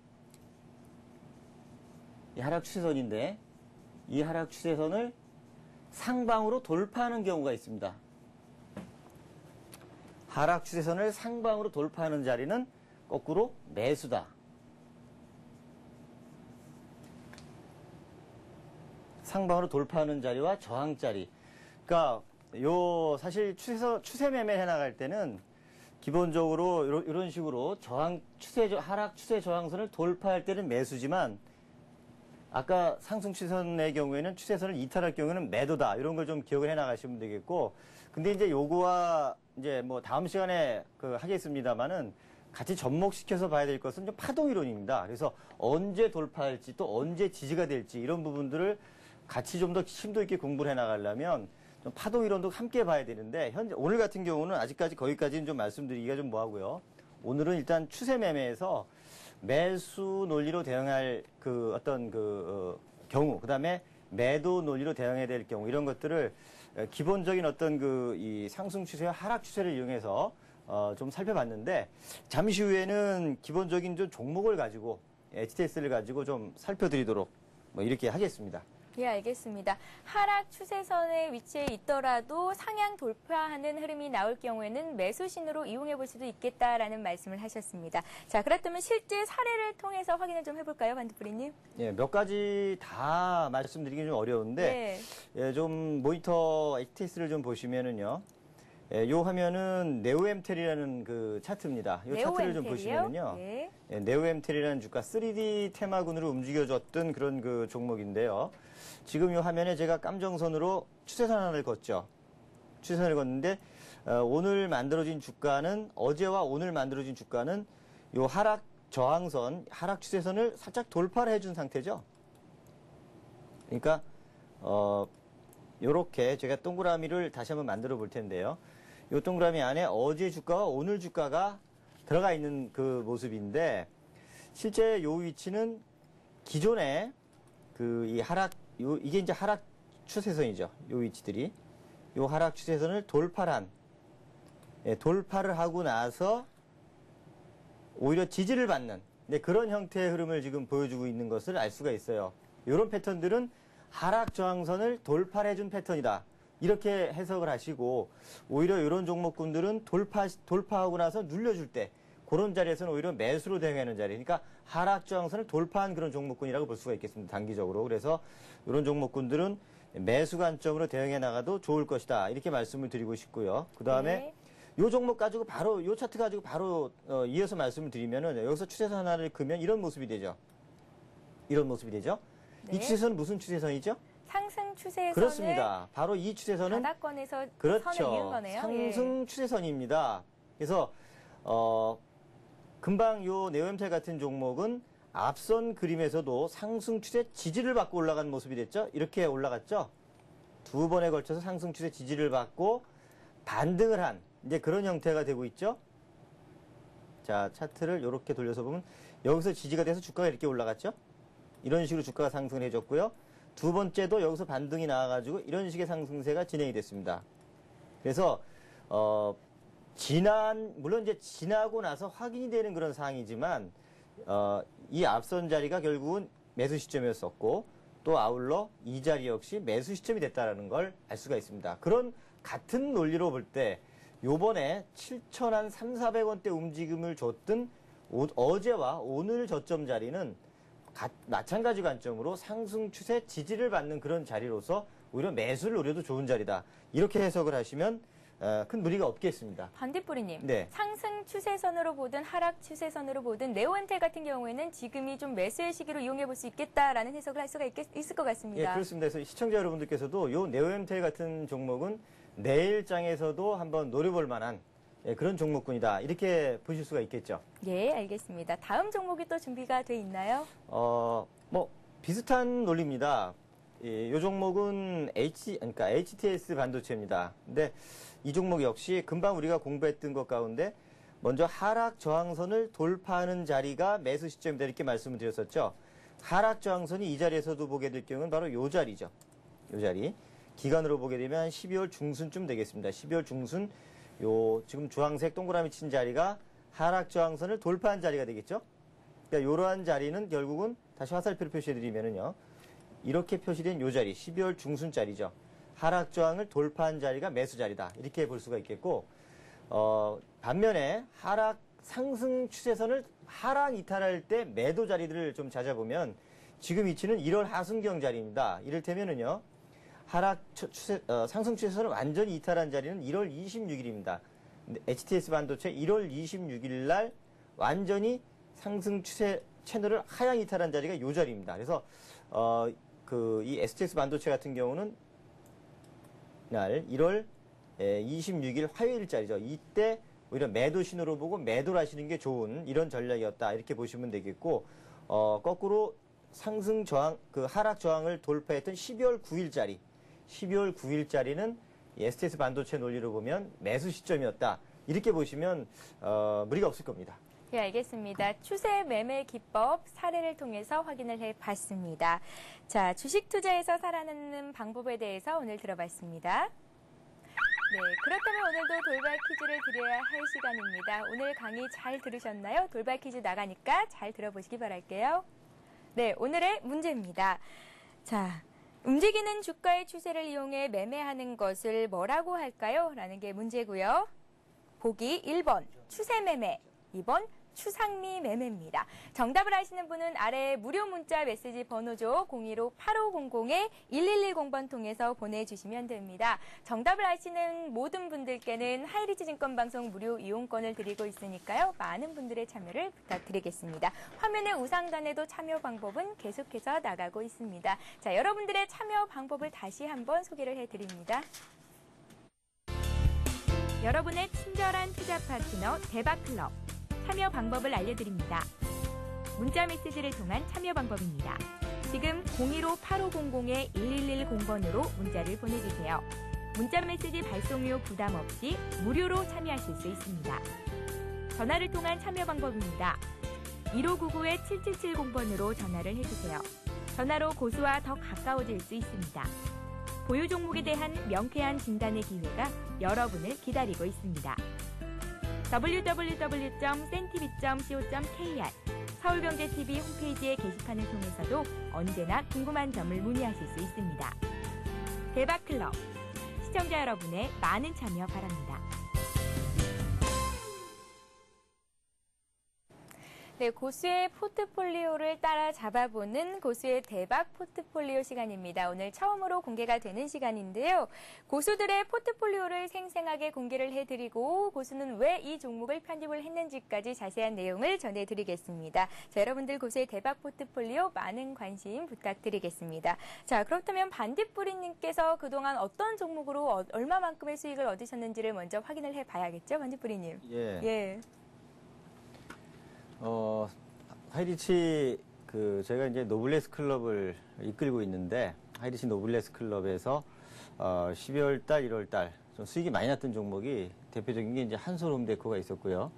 이 하락 추세선인데 이 하락 추세선을 상방으로 돌파하는 경우가 있습니다. 하락 추세선을 상방으로 돌파하는 자리는 거꾸로 매수다. 상방으로 돌파하는 자리와 저항 자리. 그러니까 사실 추세 매매 해나갈 때는 기본적으로 이런 식으로 하락 추세 저항선을 돌파할 때는 매수지만, 아까 상승 추세선의 경우에는 추세선을 이탈할 경우에는 매도다. 이런 걸 좀 기억을 해 나가시면 되겠고, 근데 이제 요거와 이제 뭐 다음 시간에 하겠습니다만은 같이 접목시켜서 봐야 될 것은 좀 파동 이론입니다. 그래서 언제 돌파할지 또 언제 지지가 될지 이런 부분들을 같이 좀 더 심도 있게 공부를 해 나가려면 좀 파동 이론도 함께 봐야 되는데, 오늘 같은 경우는 아직까지 거기까지는 좀 말씀드리기가 좀 뭐하고요. 오늘은 일단 추세 매매에서 매수 논리로 대응할 경우, 그 다음에 매도 논리로 대응해야 될 경우, 이런 것들을 기본적인 어떤 이 상승 추세와 하락 추세를 이용해서 좀 살펴봤는데, 잠시 후에는 기본적인 좀 종목을 가지고, HTS를 가지고 좀 살펴드리도록 뭐 이렇게 하겠습니다. 예, 알겠습니다. 하락 추세선의 위치에 있더라도 상향 돌파하는 흐름이 나올 경우에는 매수신으로 이용해 볼 수도 있겠다라는 말씀을 하셨습니다. 자, 그렇다면 실제 사례를 통해서 확인을 좀 해볼까요, 반드프리님? 예, 몇 가지 다 말씀드리기 좀 어려운데, 좀 모니터 HTS를 좀 보시면은요. 요 화면은 네오엠텔이라는 그 차트입니다. 이 차트를 좀 보시면은요. 네오엠텔이라는 주가 3D 테마군으로 움직여줬던 그런 그 종목인데요. 지금 이 화면에 제가 깜정선으로 추세선 하나를 걷죠. 추세선을 걷는데 오늘 만들어진 주가는 어제와 오늘 만들어진 주가는 요 하락 저항선, 하락 추세선을 살짝 돌파를 해준 상태죠. 그러니까 요렇게 제가 동그라미를 다시 한번 만들어 볼 텐데요. 요 동그라미 안에 어제 주가와 오늘 주가가 들어가 있는 그 모습인데 실제 요 위치는 기존에 그 이 하락 이게 이제 하락 추세선이죠. 요 위치들이 요 하락 추세선을 돌파를 하고 나서 오히려 지지를 받는 그런 형태의 흐름을 지금 보여주고 있는 것을 알 수가 있어요. 이런 패턴들은 하락 저항선을 돌파를 해준 패턴이다. 이렇게 해석을 하시고 오히려 이런 종목군들은 돌파하고 나서 눌려줄 때 그런 자리에서는 오히려 매수로 대응하는 자리. 그러니까 하락 저항선을 돌파한 그런 종목군이라고 볼 수가 있겠습니다. 단기적으로. 그래서 이런 종목군들은 매수 관점으로 대응해 나가도 좋을 것이다. 이렇게 말씀을 드리고 싶고요. 그 다음에 요 종목 가지고 바로 요 차트 가지고 바로 이어서 말씀을 드리면은 여기서 추세선 하나를 그으면 이런 모습이 되죠. 이런 모습이 되죠. 네. 이 추세선은 무슨 추세선이죠? 상승 추세선을 그렇습니다. 바로 이 추세선은 바닥권에서 그렇죠. 선을 이은 거네요. 상승 추세선입니다. 그래서 금방 요 네오엠텔 같은 종목은 앞선 그림에서도 상승 추세 지지를 받고 올라간 모습이 됐죠. 이렇게 올라갔죠. 두 번에 걸쳐서 상승 추세 지지를 받고 반등을 한 이제 그런 형태가 되고 있죠. 자, 차트를 이렇게 돌려서 보면 여기서 지지가 돼서 주가가 이렇게 올라갔죠. 이런 식으로 주가가 상승을 해줬고요. 두 번째도 여기서 반등이 나와가지고 이런 식의 상승세가 진행이 됐습니다. 그래서 물론 이제 지나고 나서 확인이 되는 그런 상황이지만 이 앞선 자리가 결국은 매수 시점이었었고 또 아울러 이 자리 역시 매수 시점이 됐다라는 걸 알 수가 있습니다. 그런 같은 논리로 볼 때 요번에 7,300원대 움직임을 줬던 어제와 오늘 저점 자리는 마찬가지 관점으로 상승 추세 지지를 받는 그런 자리로서 오히려 매수를 노려도 좋은 자리다. 이렇게 해석을 하시면 큰 무리가 없겠습니다. 반딧불이님, 네. 상승 추세선으로 보든 하락 추세선으로 보든 네오엠텔 같은 경우에는 지금이 좀 매수의 시기로 이용해 볼 수 있겠다라는 해석을 할 수가 있을 것 같습니다. 예, 그렇습니다. 그래서 시청자 여러분들께서도 요 네오엠텔 같은 종목은 내일장에서도 한번 노려볼 만한 그런 종목군이다. 이렇게 보실 수가 있겠죠. 예, 알겠습니다. 다음 종목이 또 준비가 돼 있나요? 비슷한 논리입니다. 이 종목은 그러니까 HTS 반도체입니다. 근데 이 종목 역시 금방 우리가 공부했던 것 가운데 먼저 하락 저항선을 돌파하는 자리가 매수 시점이다 이렇게 말씀을 드렸었죠. 하락 저항선이 이 자리에서도 보게 될 경우는 바로 이 자리죠. 이 자리. 기간으로 보게 되면 12월 중순쯤 되겠습니다. 12월 중순 요 지금 주황색 동그라미 친 자리가 하락 저항선을 돌파한 자리가 되겠죠. 그러니까 이러한 자리는 결국은 다시 화살표로 표시해 드리면은요. 이렇게 표시된 요 자리 12월 중순 자리죠. 하락 저항을 돌파한 자리가 매수 자리다. 이렇게 볼 수가 있겠고 반면에 하락 상승 추세선을 하락 이탈할 때 매도 자리들을 좀 찾아보면 지금 위치는 1월 하순경 자리입니다. 이를테면은요. 상승 추세선을 완전히 이탈한 자리는 1월 26일입니다. HTS 반도체 1월 26일 날 완전히 상승 추세 채널을 하향 이탈한 자리가 이 자리입니다. 그래서 이 STS 반도체 같은 경우는 날 1월 26일 화요일자리죠. 이때 오히려 매도 신호로 보고 매도를 하시는 게 좋은 이런 전략이었다. 이렇게 보시면 되겠고 거꾸로 상승 저항 하락 저항을 돌파했던 12월 9일자리는 STS 반도체 논리로 보면 매수 시점이었다. 이렇게 보시면 무리가 없을 겁니다. 예, 알겠습니다. 추세 매매 기법 사례를 통해서 확인을 해봤습니다. 자, 주식 투자에서 살아남는 방법에 대해서 오늘 들어봤습니다. 네, 그렇다면 오늘도 돌발 퀴즈를 드려야 할 시간입니다. 오늘 강의 잘 들으셨나요? 돌발 퀴즈 나가니까 잘 들어보시기 바랄게요. 네, 오늘의 문제입니다. 자, 움직이는 주가의 추세를 이용해 매매하는 것을 뭐라고 할까요? 라는 게 문제고요. 보기 1번 추세 매매, 2번 추상미 매매입니다. 정답을 아시는 분은 아래 무료 문자 메시지 번호죠. 015-8500-1110번 통해서 보내주시면 됩니다. 정답을 아시는 모든 분들께는 하이리치 증권방송 무료 이용권을 드리고 있으니까요. 많은 분들의 참여를 부탁드리겠습니다. 화면의 우상단에도 참여 방법은 계속해서 나가고 있습니다. 자, 여러분들의 참여 방법을 다시 한번 소개를 해드립니다. 여러분의 친절한 투자 파트너 대박클럽. 참여 방법을 알려드립니다. 문자 메시지를 통한 참여 방법입니다. 지금 015-8500-1110번으로 문자를 보내주세요. 문자 메시지 발송료 부담 없이 무료로 참여하실 수 있습니다. 전화를 통한 참여 방법입니다. 1599-7770번으로 전화를 해주세요. 전화로 고수와 더 가까워질 수 있습니다. 보유 종목에 대한 명쾌한 진단의 기회가 여러분을 기다리고 있습니다. www.cntv.co.kr 서울경제TV 홈페이지의 게시판을 통해서도 언제나 궁금한 점을 문의하실 수 있습니다. 대박클럽, 시청자 여러분의 많은 참여 바랍니다. 네, 고수의 포트폴리오를 따라 잡아보는 고수의 대박 포트폴리오 시간입니다. 오늘 처음으로 공개가 되는 시간인데요. 고수들의 포트폴리오를 생생하게 공개를 해드리고 고수는 왜 이 종목을 편입을 했는지까지 자세한 내용을 전해드리겠습니다. 자, 여러분들 고수의 대박 포트폴리오 많은 관심 부탁드리겠습니다. 자, 그렇다면 반딧불이님께서 그동안 어떤 종목으로 얼마만큼의 수익을 얻으셨는지를 먼저 확인을 해봐야겠죠, 반딧불이님? 예. 하이리치 제가 이제 노블레스 클럽을 이끌고 있는데 하이리치 노블레스 클럽에서 12월 달, 1월 달 좀 수익이 많이 났던 종목이 대표적인 게 이제 한솔홈데코가 있었고요.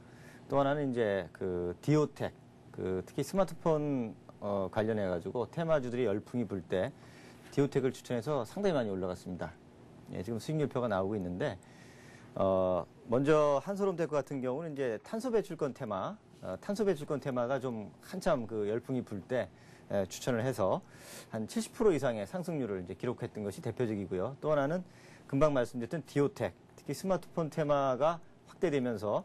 또 하나는 이제 디오텍 특히 스마트폰 관련해 가지고 테마주들이 열풍이 불 때 디오텍을 추천해서 상당히 많이 올라갔습니다. 예, 지금 수익률표가 나오고 있는데 먼저 한솔홈데코 같은 경우는 이제 탄소 배출권 테마 탄소 배출권 테마가 좀 한참 열풍이 불 때 추천을 해서 한 70% 이상의 상승률을 이제 기록했던 것이 대표적이고요. 또 하나는 금방 말씀드렸던 디오텍, 특히 스마트폰 테마가 확대되면서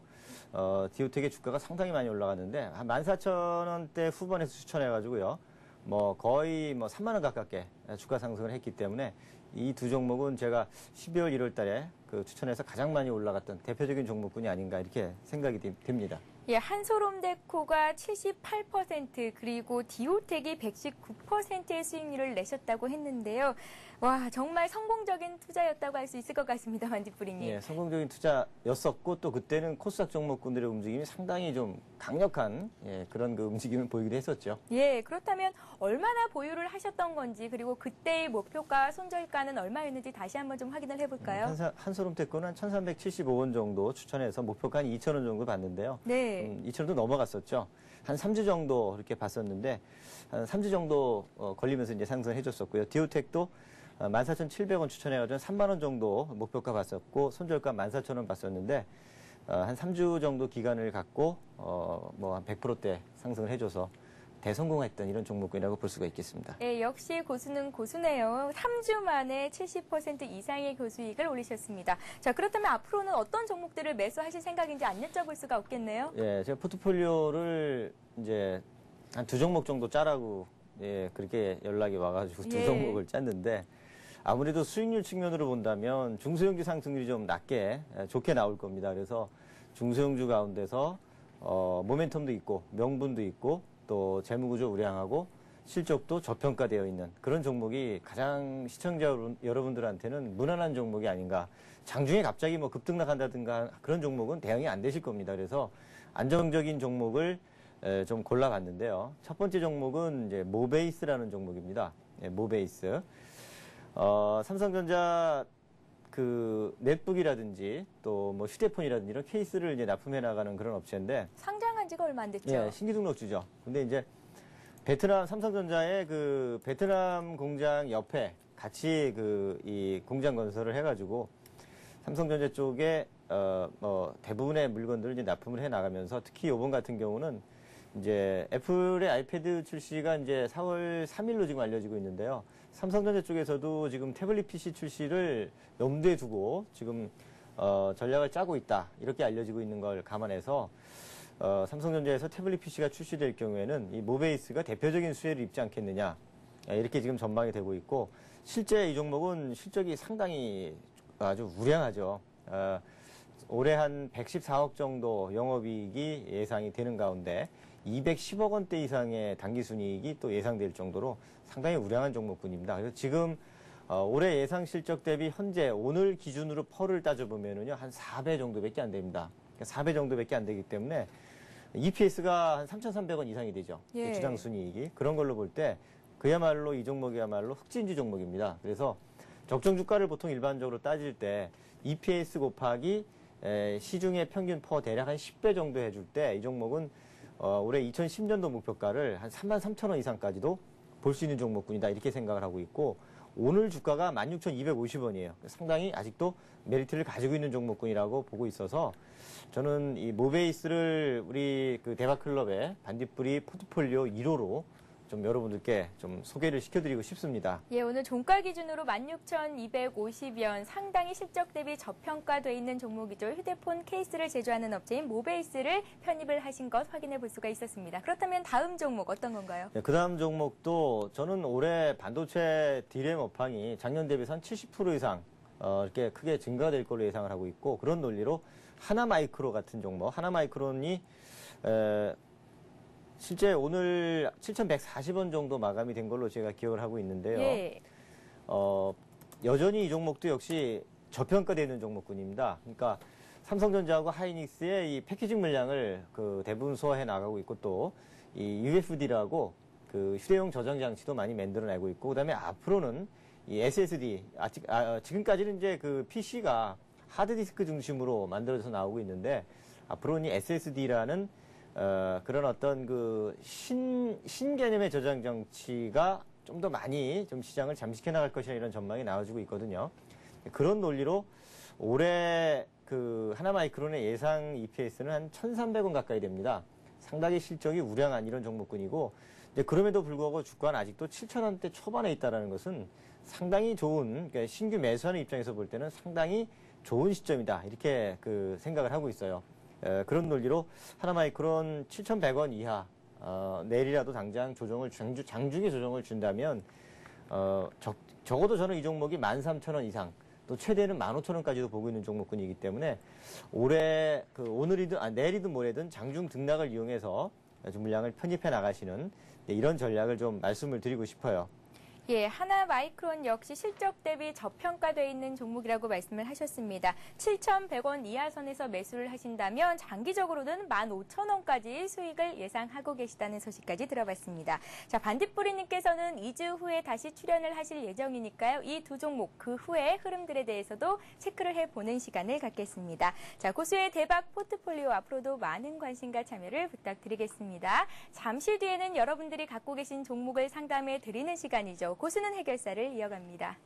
디오텍의 주가가 상당히 많이 올라갔는데 한 14,000원대 후반에서 추천해가지고요. 거의 3만 원 가깝게 주가 상승을 했기 때문에 이 두 종목은 제가 12월 1월 달에 추천해서 가장 많이 올라갔던 대표적인 종목군이 아닌가 이렇게 생각이 됩니다. 예, 한솔홈데코가 78% 그리고 디오텍이 119%의 수익률을 내셨다고 했는데요. 와, 정말 성공적인 투자였다고 할 수 있을 것 같습니다, 반딧불이님. 예, 성공적인 투자였었고 또 그때는 코스닥 종목군들의 움직임이 상당히 좀 강력한 그런 움직임을 보이기도 했었죠. 예, 그렇다면 얼마나 보유를 하셨던 건지 그리고 그때의 목표가 손절가는 얼마였는지 다시 한번 좀 확인을 해볼까요? 한솔홈데코는 1,375원 정도 추천해서 목표가 한 2,000원 정도 봤는데요. 네. 2,000원도 넘어갔었죠. 한 3주 정도 이렇게 봤었는데 한 3주 정도 걸리면서 이제 상승해 줬었고요. 디오텍도 14,700원 추천해가지고 3만 원 정도 목표가 봤었고 손절가 14,000원 봤었는데 한 3주 정도 기간을 갖고 한 100%대 상승을 해줘서 대성공했던 이런 종목군이라고 볼 수가 있겠습니다. 예, 역시 고수는 고수네요. 3주 만에 70% 이상의 고수익을 올리셨습니다. 자, 그렇다면 앞으로는 어떤 종목들을 매수하실 생각인지 안 여쭤볼 수가 없겠네요. 예, 제가 포트폴리오를 이제 한 2종목 정도 짜라고 그렇게 연락이 와가지고 2종목을 짰는데 아무래도 수익률 측면으로 본다면 중소형주 상승률이 좀 낮게 좋게 나올 겁니다. 그래서 중소형주 가운데서 모멘텀도 있고 명분도 있고 또 재무구조 우량하고 실적도 저평가되어 있는 그런 종목이 가장 시청자 여러분들한테는 무난한 종목이 아닌가. 장중에 갑자기 급등락한다든가 그런 종목은 대응이 안 되실 겁니다. 그래서 안정적인 종목을 좀 골라봤는데요. 첫 번째 종목은 이제 모베이스라는 종목입니다. 모베이스. 삼성전자 넷북이라든지 또 휴대폰이라든지 이런 케이스를 이제 납품해 나가는 그런 업체인데 상장한 지가 얼마 안 됐죠? 예, 신규 등록주죠. 근데 이제 삼성전자의 베트남 공장 옆에 같이 이 공장 건설을 해가지고 삼성전자 쪽에 대부분의 물건들을 이제 납품을 해 나가면서 특히 이번 같은 경우는 이제 애플의 아이패드 출시가 이제 4월 3일로 지금 알려지고 있는데요. 삼성전자 쪽에서도 지금 태블릿 PC 출시를 염두에 두고 지금 전략을 짜고 있다. 이렇게 알려지고 있는 걸 감안해서 삼성전자에서 태블릿 PC가 출시될 경우에는 이 모베이스가 대표적인 수혜를 입지 않겠느냐. 이렇게 지금 전망이 되고 있고 실제 이 종목은 실적이 상당히 아주 우량하죠. 올해 한 114억 정도 영업이익이 예상이 되는 가운데 210억 원대 이상의 당기순이익이 또 예상될 정도로 상당히 우량한 종목군입니다. 그래서 지금 올해 예상 실적 대비 현재 오늘 기준으로 펄을 따져보면은요, 한 4배 정도밖에 안 됩니다. 4배 정도밖에 안 되기 때문에 EPS가 한 3,300원 이상이 되죠. 예. 주당 순이익이. 그런 걸로 볼 때 그야말로 이 종목이야말로 흑진주 종목입니다. 그래서 적정 주가를 보통 일반적으로 따질 때 EPS 곱하기 시중의 평균 퍼 대략 한 10배 정도 해줄 때 이 종목은 올해 2010년도 목표가를 한 33,000원 이상까지도 볼 수 있는 종목군이다 이렇게 생각을 하고 있고 오늘 주가가 16,250원이에요. 상당히 아직도 메리트를 가지고 있는 종목군이라고 보고 있어서 저는 이 모베이스를 우리 그 대박클럽의 반딧불이 포트폴리오 1호로 좀 여러분들께 좀 소개를 시켜드리고 싶습니다. 예, 오늘 종가 기준으로 16,250원, 상당히 실적 대비 저평가돼 있는 종목이죠. 휴대폰 케이스를 제조하는 업체인 모베이스를 편입을 하신 것 확인해 볼 수가 있었습니다. 그렇다면 다음 종목 어떤 건가요? 네, 그 다음 종목도 저는 올해 반도체 디램 업황이 작년 대비해서 한 70% 이상 이렇게 크게 증가될 걸로 예상을 하고 있고 그런 논리로 하나마이크로 같은 종목, 하나마이크론이 실제 오늘 7,140원 정도 마감이 된 걸로 제가 기억을 하고 있는데요. 예. 여전히 이 종목도 역시 저평가되는 종목군입니다. 그러니까 삼성전자하고 하이닉스의 이 패키징 물량을 그 대부분 소화해 나가고 있고 또 이 UFD라고 그 휴대용 저장 장치도 많이 만들어내고 있고 그다음에 앞으로는 이 SSD 지금까지는 이제 그 PC가 하드디스크 중심으로 만들어져서 나오고 있는데 앞으로는 이 SSD라는 그런 어떤 그 신개념의 저장 장치가 좀 더 많이 좀 시장을 잠식해 나갈 것이라 이런 전망이 나와주고 있거든요. 그런 논리로 올해 그 하나마이크론의 예상 EPS는 한 1,300원 가까이 됩니다. 상당히 실적이 우량한 이런 종목군이고 이제 그럼에도 불구하고 주가는 아직도 7,000원대 초반에 있다는 것은 상당히 좋은 그러니까 신규 매수하는 입장에서 볼 때는 상당히 좋은 시점이다 이렇게 그 생각을 하고 있어요. 그런 논리로 하나마이크론 7,100원 이하 내일이라도 당장 조정을 장중에 조정을 준다면 적어도 저는 이 종목이 13,000원 이상 또 최대는 15,000원까지도 보고 있는 종목군이기 때문에 올해 그 오늘이든 내일이든 모레든 장중 등락을 이용해서 좀 물량을 편입해 나가시는 이런 전략을 좀 말씀을 드리고 싶어요. 예, 하나마이크론 역시 실적 대비 저평가되어 있는 종목이라고 말씀을 하셨습니다. 7,100원 이하 선에서 매수를 하신다면 장기적으로는 15,000원까지 수익을 예상하고 계시다는 소식까지 들어봤습니다. 자, 반딧불이님께서는 2주 후에 다시 출연을 하실 예정이니까요. 이 두 종목 그 후의 흐름들에 대해서도 체크를 해보는 시간을 갖겠습니다. 자, 고수의 대박 포트폴리오 앞으로도 많은 관심과 참여를 부탁드리겠습니다. 잠시 뒤에는 여러분들이 갖고 계신 종목을 상담해 드리는 시간이죠. 고수는 해결사를 이어갑니다.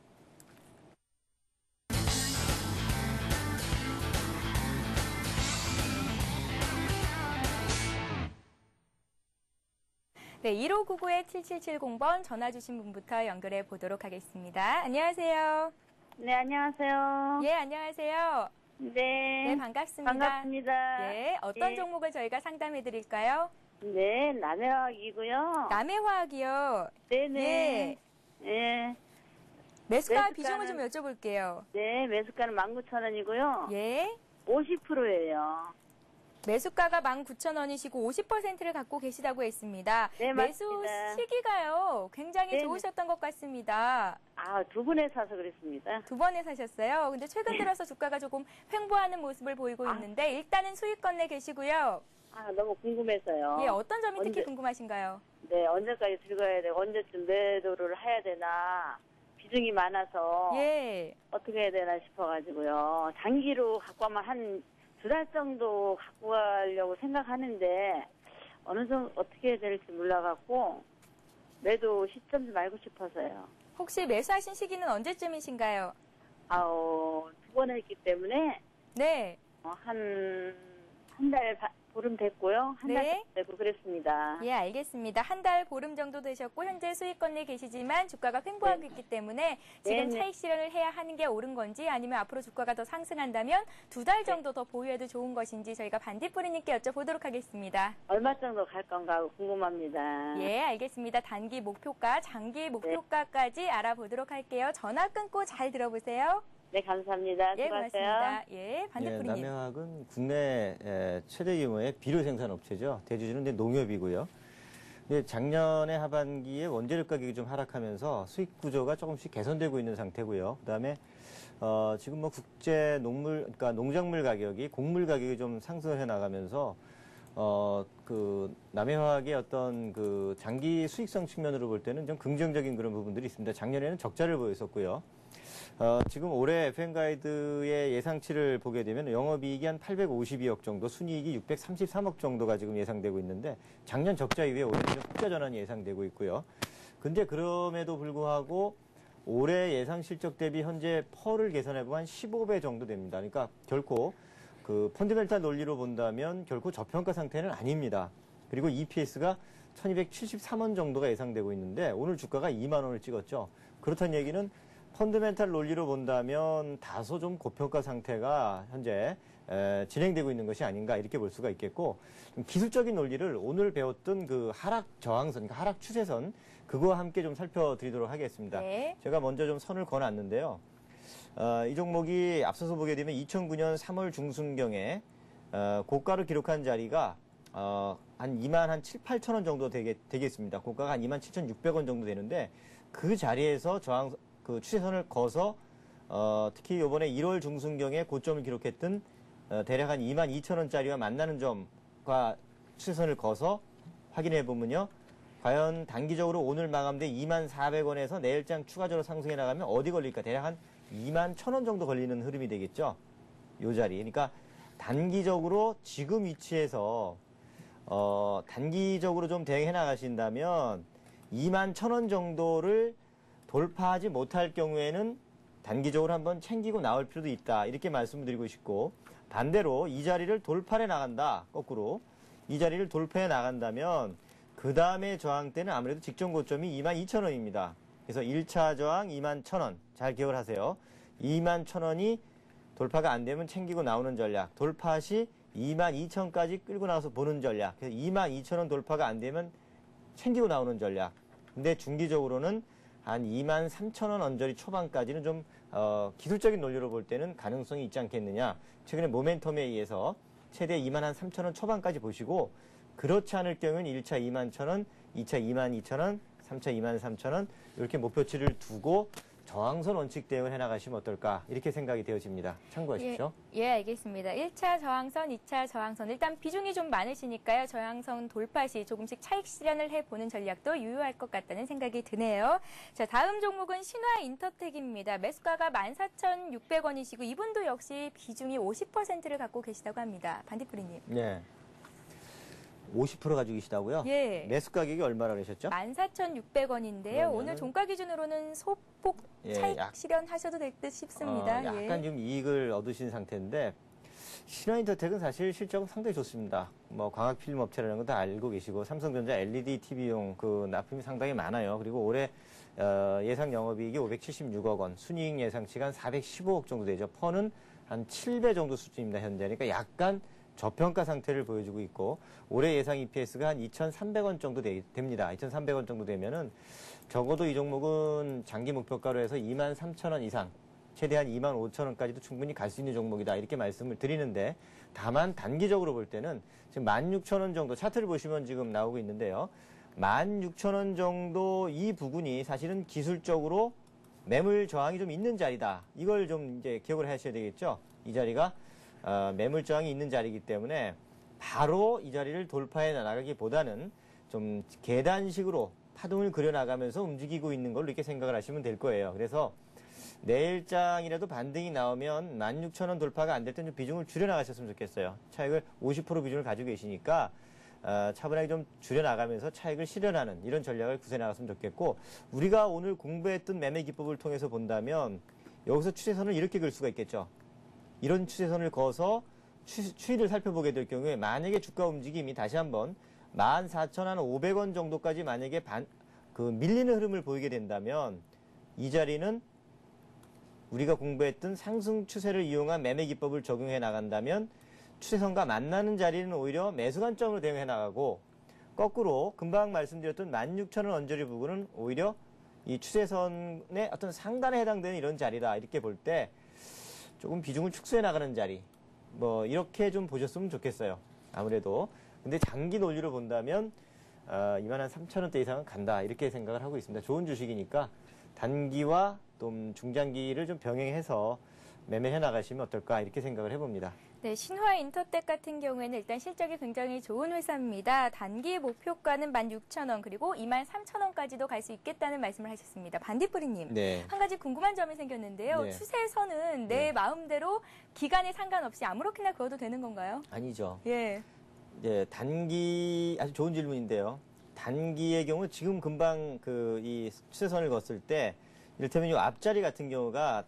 네, 1599-7770번 전화 주신 분부터 연결해 보도록 하겠습니다. 안녕하세요. 네, 안녕하세요. 예, 안녕하세요. 네. 네, 반갑습니다. 반갑습니다. 예, 어떤 예. 종목을 저희가 상담해 드릴까요? 네, 남해화학이고요. 남해화학이요. 네네. 예. 예. 매수가 매수가는- 비중을 좀 여쭤볼게요. 네, 매수가는 19,000원이고요. 예. 50%예요. 매수가가 19,000원이시고 50%를 갖고 계시다고 했습니다. 네, 매수 맞습니다. 시기가요. 굉장히 네, 좋으셨던 것 같습니다. 아, 두 분에 사서 그랬습니다. 두 번에 사셨어요. 근데 최근 들어서 주가가 조금 횡보하는 모습을 보이고 있는데 일단은 수익권 내 계시고요. 아, 너무 궁금해서요. 예, 어떤 점이 특히 언제- 궁금하신가요? 네, 언제까지 들어가야 되고, 언제쯤 매도를 해야 되나. 비중이 많아서 예. 어떻게 해야 되나 싶어가지고요. 장기로 갖고 가면 한 2달 정도 갖고 가려고 생각하는데 어느 정도 어떻게 해야 될지 몰라갖고 매도 시점 좀 알고 싶어서요. 혹시 매수하신 시기는 언제쯤이신가요? 아우, 2번 했기 때문에 네. 한 달 보름 됐고요. 한 달 네. 되고 그랬습니다. 예, 알겠습니다. 한 달 보름 정도 되셨고 현재 수익권 내 계시지만 주가가 횡보하고 네. 있기 때문에 지금 네. 차익 실현을 해야 하는 게 옳은 건지 아니면 앞으로 주가가 더 상승한다면 2달 정도 더 보유해도 좋은 것인지 저희가 반딧불이님께 여쭤보도록 하겠습니다. 얼마 정도 갈 건가 하고 궁금합니다. 예, 알겠습니다. 단기 목표가, 장기 목표가까지 알아보도록 할게요. 전화 끊고 잘 들어보세요. 네, 감사합니다. 예, 수고하세요. 고맙습니다. 예, 예, 반딧불이님. 남해화학은 국내 최대 규모의 비료 생산 업체죠. 대주주는 이제 농협이고요. 근데 작년에 하반기에 원재료 가격이 좀 하락하면서 수익 구조가 조금씩 개선되고 있는 상태고요. 그다음에 지금 뭐 국제 그러니까 농작물 가격이 곡물 가격이 좀 상승을 해 나가면서 그 남해화학의 어떤 그 장기 수익성 측면으로 볼 때는 좀 긍정적인 그런 부분들이 있습니다. 작년에는 적자를 보였었고요. 지금 올해 FM가이드의 예상치를 보게 되면 영업이익이 한 852억 정도, 순이익이 633억 정도가 지금 예상되고 있는데 작년 적자 이후에 올해는 좀 흑자 전환이 예상되고 있고요. 근데 그럼에도 불구하고 올해 예상 실적 대비 현재 펄을 계산해보면 한 15배 정도 됩니다. 그러니까 결코 그 펀드멘탈 논리로 본다면 결코 저평가 상태는 아닙니다. 그리고 EPS가 1273원 정도가 예상되고 있는데 오늘 주가가 2만 원을 찍었죠. 그렇다는 얘기는 펀드멘탈 논리로 본다면 다소 좀 고평가 상태가 현재 진행되고 있는 것이 아닌가 이렇게 볼 수가 있겠고, 기술적인 논리를 오늘 배웠던 그 하락 저항선, 그러니까 하락 추세선, 그거와 함께 좀 살펴드리도록 하겠습니다. 네. 제가 먼저 좀 선을 그어놨는데요. 이 종목이 앞서서 보게 되면 2009년 3월 중순경에 고가를 기록한 자리가 한 2만 한 7, 8천 원 정도 되겠습니다. 고가가 한 2만 7,600원 정도 되는데 그 자리에서 그 추세선을 거서 특히 이번에 1월 중순경에 고점을 기록했던 대략 한 2만 2천 원짜리와 만나는 점과 추세선을 거서 확인해 보면요. 과연 단기적으로 오늘 마감돼 2만 400원에서 내일장 추가적으로 상승해 나가면 어디 걸릴까? 대략 한 2만 1,000원 정도 걸리는 흐름이 되겠죠. 요 자리. 그러니까 단기적으로 지금 위치에서 단기적으로 좀 대응해 나가신다면 2만 1,000원 정도를 돌파하지 못할 경우에는 단기적으로 한번 챙기고 나올 필요도 있다. 이렇게 말씀을 드리고 싶고, 반대로 이 자리를 돌파해 나간다. 거꾸로 이 자리를 돌파해 나간다면 그 다음에 저항 때는 아무래도 직전 고점이 22,000원입니다. 그래서 1차 저항 21,000원. 잘 기억을 하세요. 21,000원이 돌파가 안 되면 챙기고 나오는 전략. 돌파 시 22,000까지 끌고 나와서 보는 전략. 그래서 22,000원 돌파가 안 되면 챙기고 나오는 전략. 근데 중기적으로는 한 23,000원 언저리 초반까지는 좀 기술적인 논리로 볼 때는 가능성이 있지 않겠느냐. 최근에 모멘텀에 의해서 최대 23,000원 초반까지 보시고, 그렇지 않을 경우는 1차 21,000원, 2차 22,000원, 3차 23,000원 이렇게 목표치를 두고 저항선 원칙 대응을 해나가시면 어떨까 이렇게 생각이 되어집니다. 참고하십시오. 예, 알겠습니다. 1차 저항선, 2차 저항선. 일단 비중이 좀 많으시니까요. 저항선 돌파 시 조금씩 차익 실현을 해보는 전략도 유효할 것 같다는 생각이 드네요. 자, 다음 종목은 신화인터텍입니다. 매수가가 14,600원이시고 이분도 역시 비중이 50%를 갖고 계시다고 합니다. 반딧불이님. 네. 50% 가지고 계시다고요? 예. 매수 가격이 얼마라고 하셨죠? 14,600원인데요. 오늘 종가 기준으로는 소폭 차익 실현하셔도 될 듯 싶습니다. 약간 좀 이익을 얻으신 상태인데, 신화인터텍은 사실 실적은 상당히 좋습니다. 뭐 광학 필름 업체라는 거 다 알고 계시고, 삼성전자 LED TV용 그 납품이 상당히 많아요. 그리고 올해 예상 영업이익이 576억 원, 순이익 예상치가 한 415억 정도 되죠. 펀은 한 7배 정도 수준입니다, 현재. 그러니까 약간 저평가 상태를 보여주고 있고, 올해 예상 EPS가 한 2,300원 정도 됩니다. 2,300원 정도 되면은 적어도 이 종목은 장기 목표가로 해서 23,000원 이상, 최대한 25,000원까지도 충분히 갈 수 있는 종목이다. 이렇게 말씀을 드리는데, 다만 단기적으로 볼 때는 지금 16,000원 정도 차트를 보시면 지금 나오고 있는데요. 16,000원 정도 이 부분이 사실은 기술적으로 매물 저항이 좀 있는 자리다. 이걸 좀 이제 기억을 하셔야 되겠죠. 이 자리가 매물 저항이 있는 자리이기 때문에 바로 이 자리를 돌파해 나가기보다는 좀 계단식으로 파동을 그려나가면서 움직이고 있는 걸로 이렇게 생각을 하시면 될 거예요. 그래서 내일장이라도 반등이 나오면 16,000원 돌파가 안 될 땐 좀 비중을 줄여나가셨으면 좋겠어요. 차익을 50% 비중을 가지고 계시니까 차분하게 좀 줄여나가면서 차익을 실현하는 이런 전략을 구사해 나갔으면 좋겠고, 우리가 오늘 공부했던 매매 기법을 통해서 본다면 여기서 추세선을 이렇게 그을 수가 있겠죠. 이런 추세선을 그어서 추이를 살펴보게 될 경우에 만약에 주가 움직임이 다시 한번 14,500원 정도까지 만약에 밀리는 흐름을 보이게 된다면 이 자리는 우리가 공부했던 상승 추세를 이용한 매매 기법을 적용해 나간다면 추세선과 만나는 자리는 오히려 매수 관점으로 대응해 나가고, 거꾸로 금방 말씀드렸던 16,000원 언저리 부분은 오히려 이 추세선의 어떤 상단에 해당되는 이런 자리다. 이렇게 볼 때 조금 비중을 축소해 나가는 자리, 뭐 이렇게 좀 보셨으면 좋겠어요. 아무래도. 근데 장기 논리로 본다면 23,000원대 이상은 간다 이렇게 생각을 하고 있습니다. 좋은 주식이니까 단기와 또 중장기를 좀 병행해서 매매해 나가시면 어떨까 이렇게 생각을 해봅니다. 네, 신화인터텍 같은 경우에는 일단 실적이 굉장히 좋은 회사입니다. 단기 목표가는 16,000원 그리고 23,000원까지도 갈 수 있겠다는 말씀을 하셨습니다. 반딧불이님, 네. 한 가지 궁금한 점이 생겼는데요. 네. 추세선은 내 네. 마음대로 기간에 상관없이 아무렇게나 그어도 되는 건가요? 아니죠. 예. 네, 단기 아주 좋은 질문인데요. 단기의 경우 지금 금방 이 추세선을 걷을 때 이를테면 이 앞자리 같은 경우가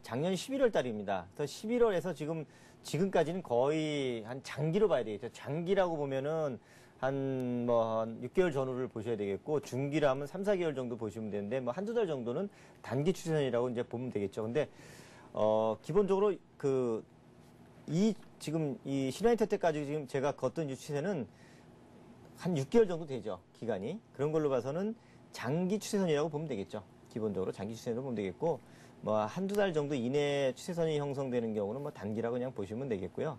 작년 11월 달입니다. 그래서 11월에서 지금까지는 거의 한 장기로 봐야 되겠죠. 장기라고 보면은 한 6개월 전후를 보셔야 되겠고, 중기라면 3, 4개월 정도 보시면 되는데, 한두 달 정도는 단기 추세선이라고 이제 보면 되겠죠. 근데, 기본적으로 지금 이 신화인터텍까지 지금 제가 걷던 이 추세는 한 6개월 정도 되죠. 기간이. 그런 걸로 봐서는 장기 추세선이라고 보면 되겠죠. 기본적으로 장기 추세선으로 보면 되겠고, 한두 달 정도 이내에 추세선이 형성되는 경우는 단기라고 그냥 보시면 되겠고요.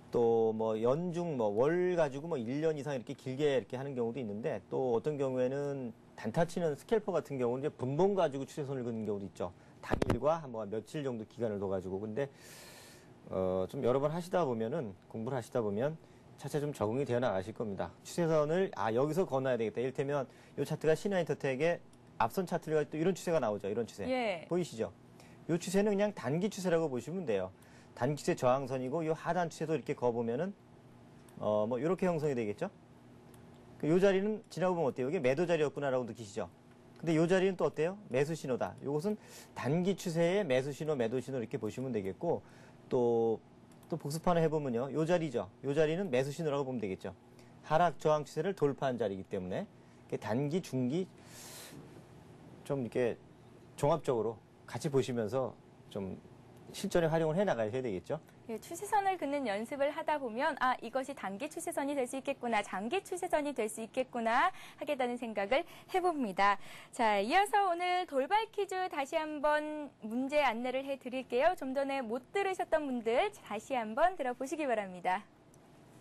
또 연중 월 가지고 1년 이상 이렇게 길게 이렇게 하는 경우도 있는데, 또 어떤 경우에는 단타 치는 스캘퍼 같은 경우는 이제 분봉 가지고 추세선을 그는 경우도 있죠. 당일과 한 며칠 정도 기간을 둬가지고. 근데 좀 여러 번 하시다 보면은, 공부를 하시다 보면 차차 좀 적응이 되어 나가실 겁니다. 추세선을 여기서 건너야 되겠다. 이를테면 이 차트가 신화인터텍의 앞선 차트가 또 이런 추세가 나오죠. 이런 추세. 예. 보이시죠? 이 추세는 그냥 단기 추세라고 보시면 돼요. 단기 추세 저항선이고 이 하단 추세도 이렇게 거보면은 이렇게 형성이 되겠죠? 이 자리는 지나고 보면 어때요? 이게 매도 자리였구나라고 느끼시죠? 근데 이 자리는 또 어때요? 매수 신호다. 이것은 단기 추세의 매수 신호, 매도 신호 이렇게 보시면 되겠고, 또 복습하나 해보면요. 이 자리죠. 이 자리는 매수 신호라고 보면 되겠죠. 하락 저항 추세를 돌파한 자리이기 때문에 단기, 중기 좀 이렇게 종합적으로 같이 보시면서 좀 실전에 활용을 해 나가셔야 되겠죠. 예, 추세선을 긋는 연습을 하다 보면 이것이 단기 추세선이 될 수 있겠구나, 장기 추세선이 될 수 있겠구나 하겠다는 생각을 해봅니다. 자, 이어서 오늘 돌발 퀴즈 다시 한번 문제 안내를 해드릴게요. 좀 전에 못 들으셨던 분들 다시 한번 들어보시기 바랍니다.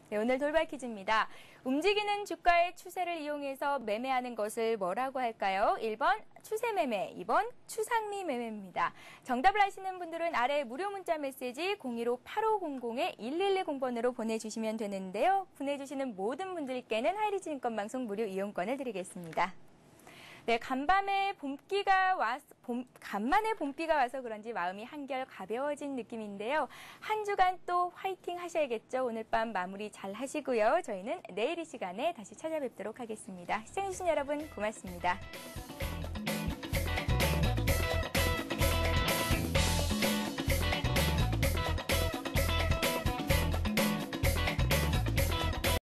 네, 오늘 돌발 퀴즈입니다. 움직이는 주가의 추세를 이용해서 매매하는 것을 뭐라고 할까요? 1번 추세 매매, 2번 추상리 매매입니다. 정답을 아시는 분들은 아래 무료 문자 메시지 015-8500-1110번으로 보내주시면 되는데요. 보내주시는 모든 분들께는 하이리증권방송 무료 이용권을 드리겠습니다. 네, 간만에 봄비가 와서 그런지 마음이 한결 가벼워진 느낌인데요. 한 주간 또 화이팅 하셔야겠죠. 오늘 밤 마무리 잘 하시고요. 저희는 내일 이 시간에 다시 찾아뵙도록 하겠습니다. 시청해주신 여러분 고맙습니다.